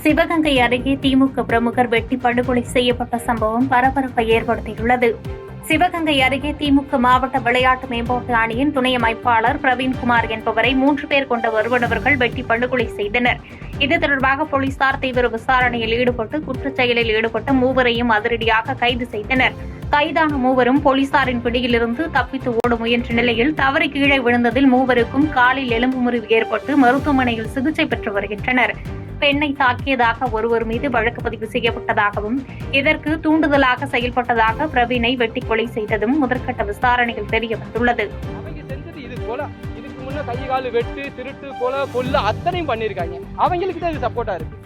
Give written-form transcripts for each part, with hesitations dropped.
சிவகங்கை அருகே திமுக பிரமுகர் வெட்டி படுகொலை செய்யப்பட்ட சம்பவம் பரபரப்பை ஏற்படுத்தியுள்ளது. சிவகங்கை அருகே திமுக மாவட்ட விளையாட்டு மேம்பாட்டு அணியின் துணை அமைப்பாளர் பிரவீன்குமார் என்பவரை 3 பேர் கொண்ட வருவனவர்கள் வெட்டி படுகொலை செய்தனர். இது தொடர்பாக போலீசார் தீவிர விசாரணையில் ஈடுபட்டு குற்றச் செயலில் ஈடுபட்ட மூவரையும் அதிரடியாக கைது செய்தனர். கைதான மூவரும் போலீசாரின் பிடியிலிருந்து தப்பித்து ஓட முயன்ற நிலையில் தவறி கீழே விழுந்ததில் மூவருக்கும் காலில் எலும்பு முறிவு ஏற்பட்டு மருத்துவமனையில் சிகிச்சை பெற்று வருகின்றனர். பெண்ணை தாக்கியதாக ஒருவர் மீது வழக்கு பதிவு செய்யப்பட்டதாகவும் இதற்கு தூண்டுதலாக செயல்பட்டதாக பிரவீனை வெட்டி கொலை செய்ததும் முதற்கட்ட விசாரணையில் தெரியவந்துள்ளது. இதுக்கு முன்ன கை கால் வெட்டு, திருட்டு, கொல்ல அத்தனையும் பண்ணிருக்காங்க. அவங்களுக்கு தான் இது சப்போர்ட்டா இருக்கு.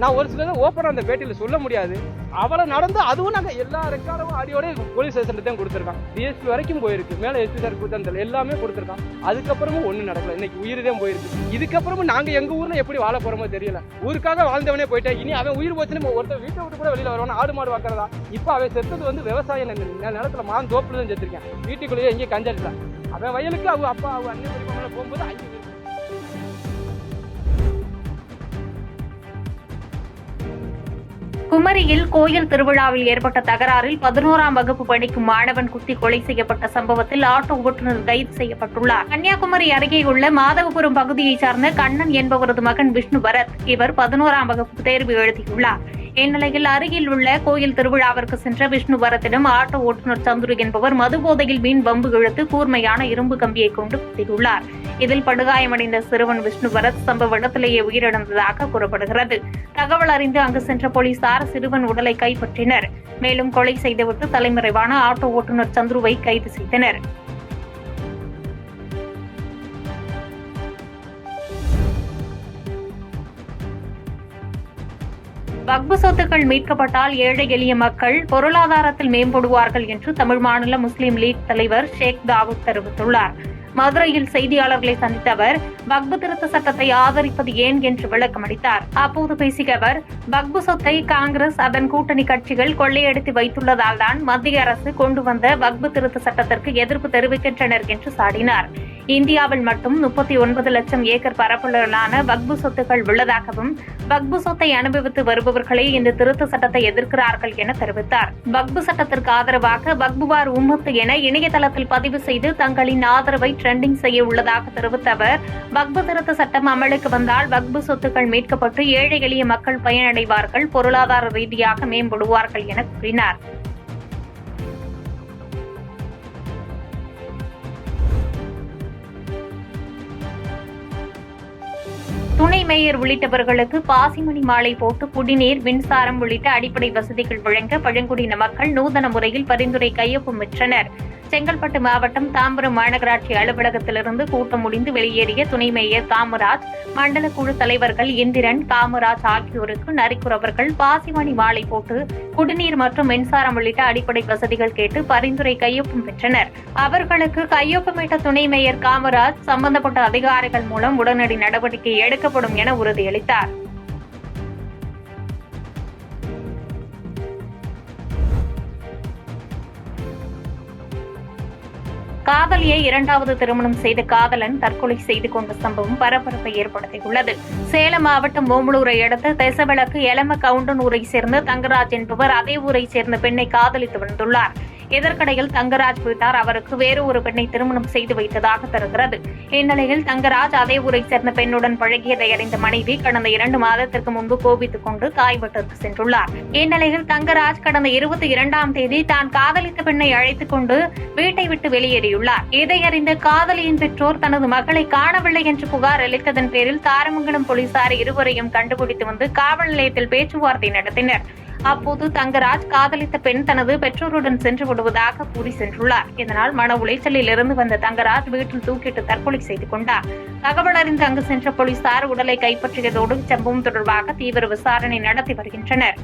நான் ஒரு சிலர் ஓப்பனா அந்த பேட்டியில சொல்ல முடியாது. அவளை நடந்து அதுவும் நாங்க எல்லா ரெக்கார்டும் ஆடியோட போலீஸ் ஸ்டேஷன்ல தான் கொடுத்துருக்கான். டிஎஸ்பி வரைக்கும் போயிருக்கு. மேல எஸ்பி சார் கொடுத்தது எல்லாமே கொடுத்துருக்கான். அதுக்கப்புறமும் ஒண்ணும் நடக்கல. இன்னைக்கு உயிர் தான் போயிருக்கு. இதுக்கப்புறமும் நாங்க எங்க ஊர்ல எப்படி வாழ போறோமோ தெரியல. ஊருக்காக வாழ்ந்தவனே போயிட்டேன். இனி அவன் உயிர் போச்சுன்னு ஒருத்தர் வீட்டை விட்டு கூட வெளியில வருவான். ஆடு மாடு வாக்குறதா. இப்ப அவன் செத்தது வந்து விவசாய நிலத்துல தோப்புல தான் செத்துருக்கேன். வீட்டுக்குள்ளேயே எங்கேயும் கஞ்சாடுல அவன் வயலுக்கு அவ அப்பா அவ அண்ணன் போகும்போது அங்கே குமரியில் கோயில் திருவிழாவில் ஏற்பட்ட தகராறில் 11ஆம் வகுப்பு படிக்கும் மாணவன் குத்தி கொலை செய்யப்பட்ட சம்பவத்தில் ஆட்டோ ஓட்டுநர் கைது செய்யப்பட்டுள்ளார். கன்னியாகுமரி அருகே உள்ள மாதவபுரம் பகுதியைச் சார்ந்த கண்ணன் என்பவரது மகன் விஷ்ணு பரத். இவர் 11ஆம் வகுப்பு தேர்வு எழுதியுள்ளார். இந்நிலையில் அருகில் உள்ள கோயில் திருவிழாவிற்கு சென்ற விஷ்ணு பரத்திடம் ஆட்டோ ஓட்டுநர் சந்துரு என்பவர் மதுபோதையில் மீன் பம்பு இழுத்து கூர்மையான இரும்பு கம்பியை கொண்டு குத்தியுள்ளார். இதில் படுகாயமடைந்த சிறுவன் விஷ்ணு பரத் சம்பவ இடத்திலேயே உயிரிழந்ததாக கூறப்படுகிறது. தகவல் அறிந்து அங்கு சென்ற போலீசார் சிறுவன் உடலை கைப்பற்றினர். மேலும் கொலை செய்துவிட்டு தலைமறைவான ஆட்டோ ஓட்டுநர் சந்துருவை கைது செய்தனர். வக்பு சொத்துக்கள் மீட்கப்பட்டால் ஏழை எளிய மக்கள் பொருளாதாரத்தில் மேம்படுவார்கள் என்று தமிழ் மாநில முஸ்லீம் லீக் தலைவர் ஷேக் தாவூத் தெரிவித்துள்ளார். மதுரையில் செய்தியாளர்களை சந்தித்த அவர் வக்பு திருத்த சட்டத்தை ஆதரிப்பது ஏன் என்று விளக்கம் அளித்தார். அப்போது பேசிய அவர் வக்பு சொத்தை காங்கிரஸ் அதன் கூட்டணி கட்சிகள் கொள்ளையடித்து வைத்துள்ளதால் தான் மத்திய அரசு கொண்டு வந்த வக்பு திருத்த சட்டத்திற்கு எதிர்ப்பு தெரிவிக்கின்றனர் என்று சாடினார். இந்தியாவில் மட்டும் 39 லட்சம் ஏக்கர் பரப்பளவிலான வக்பு சொத்துக்கள் உள்ளதாகவும் வக்பு சொத்தை அனுபவித்து வருபவர்களே இந்த திருத்த சட்டத்தை எதிர்க்கிறார்கள் என தெரிவித்தார். வக்பு சட்டத்திற்கு ஆதரவாக வக்புவார் உம்மத்து என இணையதளத்தில் பதிவு செய்து தங்களின் ஆதரவை ட்ரெண்டிங் செய்ய உள்ளதாக தெரிவித்த அவர் வக்பு திருத்த சட்டம் அமலுக்கு வந்தால் வக்பு சொத்துக்கள் மீட்கப்பட்டு ஏழை எளிய மக்கள் பயனடைவார்கள், பொருளாதார ரீதியாக மேம்படுவார்கள் என கூறினார். துணை மேயர் உள்ளிட்டவர்களுக்கு பாசிமணி மாலை போட்டு குடிநீர், மின்சாரம் உள்ளிட்ட அடிப்படை வசதிகள் வழங்க பழங்குடியின மக்கள் நூதன முறையில் பரிந்துரை கையொப்பம் பெற்றனர். செங்கல்பட்டு மாவட்டம் தாம்பரம் மாநகராட்சி அலுவலகத்திலிருந்து கூட்டம் முடிந்து வெளியேறிய துணை மேயர் காமராஜ், மண்டல குழு தலைவர்கள் இந்திரன், காமராஜ் ஆகியோருக்கு நரிக்குறவர்கள் பாசிமணி மாலை போட்டு குடிநீர் மற்றும் மின்சாரம் உள்ளிட்ட அடிப்படை வசதிகள் கேட்டு பரிந்துரை கையொப்பம் பெற்றனர். அவர்களுக்கு கையொப்பமிட்ட துணை மேயர் காமராஜ் சம்பந்தப்பட்ட அதிகாரிகள் மூலம் உடனடி நடவடிக்கை எடுக்கப்படும் என உறுதியளித்தார். காதலியை 2வது திருமணம் செய்த காதலன் தற்கொலை செய்து கொண்ட சம்பவம் பரபரப்பை ஏற்படுத்தியுள்ளது. சேலம் மாவட்டம் ஓமலூரை அடுத்த தெசவிளக்கு எலம கவுண்டனூரை சேர்ந்த தங்கராஜ் என்பவர் அதே ஊரை சேர்ந்த பெண்ணை காதலித்து வந்துள்ளார். இதற்கிடையில் தங்கராஜ் வீட்டார் அவருக்கு வேறு ஒரு பெண்ணை திருமணம் செய்து வைத்ததாக தெரிகிறது. இந்நிலையில் தங்கராஜ் அதே ஊரை சேர்ந்த பெண்ணுடன் பழகியதை அறிந்த மனைவி கடந்த 2 மாதத்திற்கு முன்பு கோபித்துக் கொண்டு தாய் வீட்டிற்கு சென்றுள்ளார். இந்நிலையில் தங்கராஜ் கடந்த 22ஆம் தேதி தான் காதலித்த பெண்ணை அழைத்துக் கொண்டு வீட்டை விட்டு வெளியேறியுள்ளார். இதை அறிந்த காதலியின் பெற்றோர் தனது மகளை காணவில்லை என்று புகார் அளித்ததன் பேரில் தாரமங்கலம் போலீசார் இருவரையும் கண்டுபிடித்து வந்து காவல் நிலையத்தில் பேச்சுவார்த்தை நடத்தினர். அப்போது தங்கராஜ் காதலித்த பெண் தனது பெற்றோருடன் சென்று விடுவதாக கூறி சென்றுள்ளார். இதனால் மன உளைச்சலில் இருந்து வந்த தங்கராஜ் வீட்டில் தூக்கிட்டு தற்கொலை செய்து கொண்டார். தகவல் அறிந்து அங்கு சென்ற போலீசார் உடலை கைப்பற்றியதோடு சம்பவம் தொடர்பாக தீவிர விசாரணை நடத்தி வருகின்றனர்.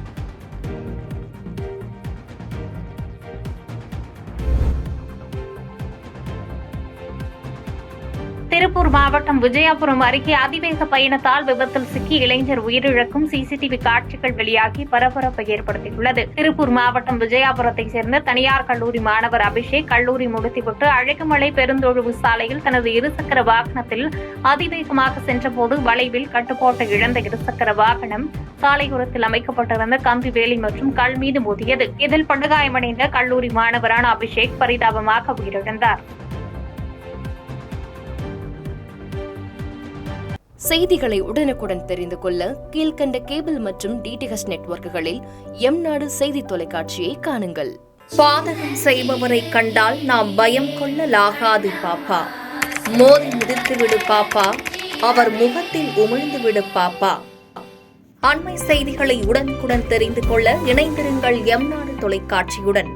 திருப்பூர் மாவட்டம் விஜயாபுரம் அருகே அதிவேக பயணத்தால் விபத்தில் சிக்கி இளைஞர் உயிரிழக்கும் சிசிடிவி காட்சிகள் வெளியாகி பரபரப்பை ஏற்படுத்தியுள்ளது. திருப்பூர் மாவட்டம் விஜயாபுரத்தைச் சேர்ந்த தனியார் கல்லூரி மாணவர் அபிஷேக் கல்லூரி முடித்துவிட்டு அழகுமலை பெருந்தொழுவு சாலையில் தனது இருசக்கர வாகனத்தில் அதிவேகமாக சென்றபோது வளைவில் கட்டுப்பாட்டை இழந்த இருசக்கர வாகனம் சாலையோரத்தில் அமைக்கப்பட்டிருந்த கம்பி வேலி மற்றும் கல் மீது மோதியது. இதில் படுகாயமடைந்த கல்லூரி மாணவரான அபிஷேக் பரிதாபமாக உயிரிழந்தார். செய்திகளை உடனுக்குடன் தெரிந்து கொள்ள கீழ்க்கண்ட கேபிள் மற்றும் டிடிஎச் நெட்வொர்க்குகளில் எம்நாடு செய்தி தொலைக்காட்சியை காணுங்கள். பாதகம் செய்பவரை கண்டால் நாம் பயம் கொள்ளலாகாது பாப்பா. மோதி மிதித்துவிடு பாப்பா, அவர் முகத்தில் உமிழ்ந்துவிடு பாப்பா. அண்மை செய்திகளை உடனுக்குடன் தெரிந்து கொள்ள இணைந்திருங்கள் எம்நாடு தொலைக்காட்சியுடன்.